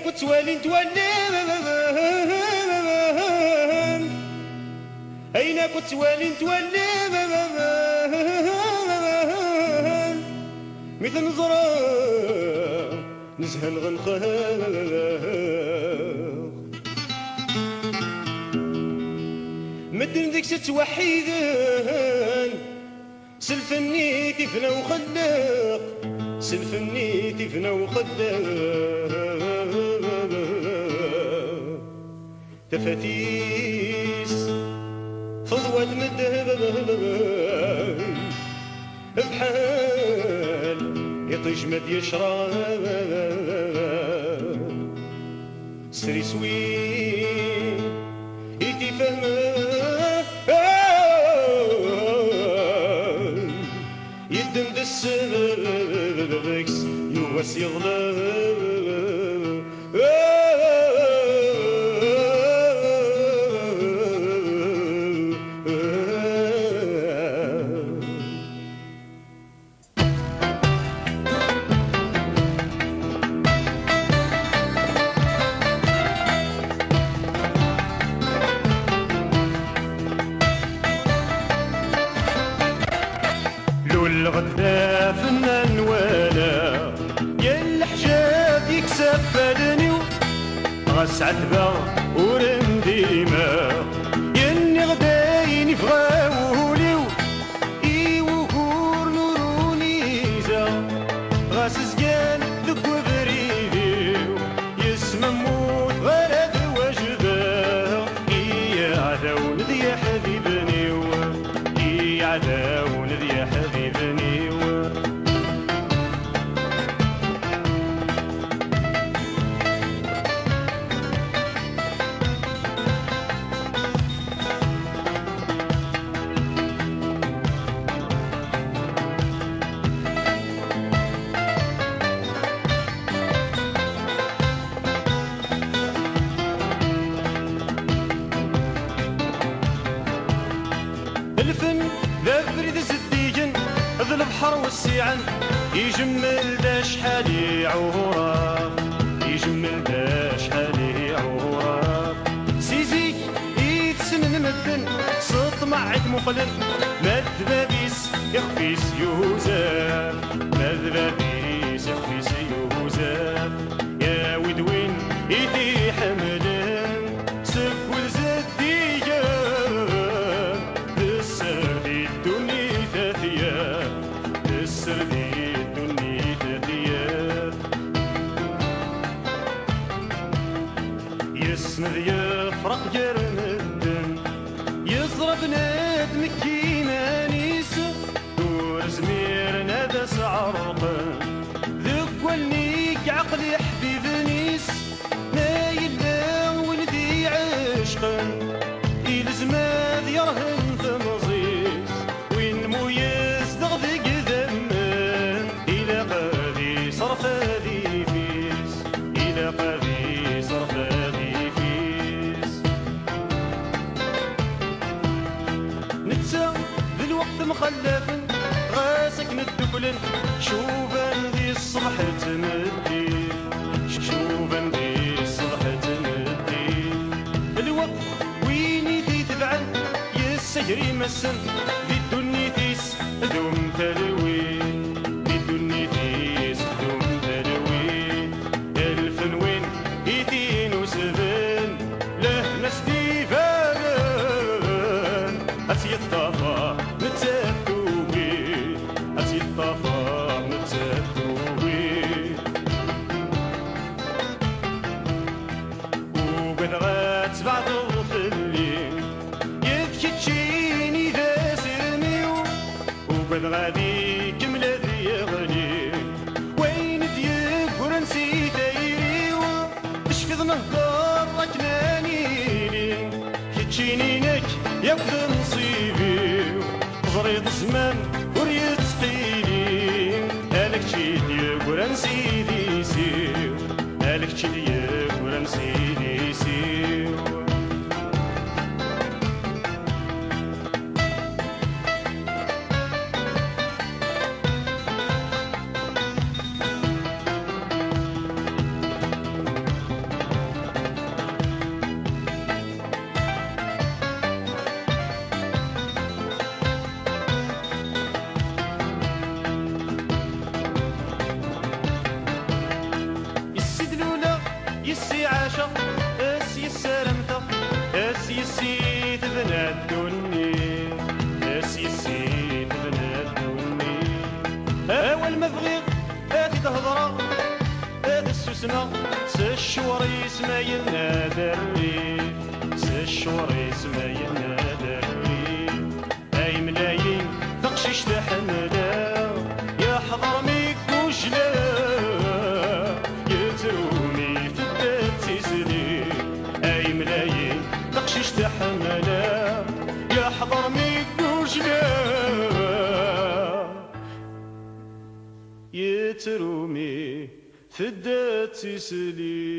كنت والي نتولم أين كنت والي نتولم مثل نزرة نزهل غنخاخ مدن ذيك ستوحيدن سلفني تفنى وخلاق سلفني تفنى وخلاق تفاتيس فضوى المذهب بحال يطيش مد يشرب سري سوين يتي فهمان يدم بالسبكس يوس يظلم الغدا فنان ولا يا الحجاب يكسب فدني غاس عتبة ورم ديما يني غدايني فغاوليو إيوكور نوروني زا غاس زقان ذكو بريديو يسمى موت غرد وجبه إيا عداون ذي يا حبيبنيو إيا عداون ذي يا حبيبني الفن ذا بريد الزديجن ذا البحر والسيعن يجمل دا شحالي عوراق يجمل دا شحالي عوراق سيزيك يتسنن مدن صوت معك مقلن مذبابيس يخفيس يوزاف مذبابيس يخفيس يوزاف يا ودوين يدي حملن سكول زديجن السردي الدنيا ثاثية السردي الدنيا ثاثية يسند يفرق جرم الدم يضرب نادم كيمانيس دور زمير نادى سعرقا ذقولنيك عقلي حبيب نيس نايل لا ولدي عشقا يلزم هذ يرهن ثمزيز وين مويز دغدق ذمان إلى قاذي صرف هذي فيس إلى قاذي صرف هذي فيس نتسا ذي الوقت مخلفن غاسك ندبلن شوفان ذي الصبح تمدي شوفان ذي الصبح تمدي الوقت ويني ذي تبعن يسجري مسن ذي الدنيا تيس دوم تلوي ذي الدنيا تيس دوم تلوي الفن وين يدين وسبن له ناس ديفان أسي الطفا نتساتوبي أسي الطفا نتساتوبي وبدغات بعض الخلين يبكي تشيني ذا سرميو وبد غادي كملة ذي غني وين ديك ورنسي دايريو اشفض نهضر ركنانيني كتشيني نك ياخذ نصيبي زريض زمان وريت سقيني هلك تشيدي ورنسي دي سيو هلك تشيدي ورنسي دي سيو الهضرة هذا السوسنة سشور يسمى ينادى الريف سشور يسمى ينادى الريف أي ملايين تقشيش تحملها يا حضر ميك وجلا يترومي في الدات تسلي أي ملايين تقشيش تحملها يا حضر ميك وجلا يترومي في الدات تسلي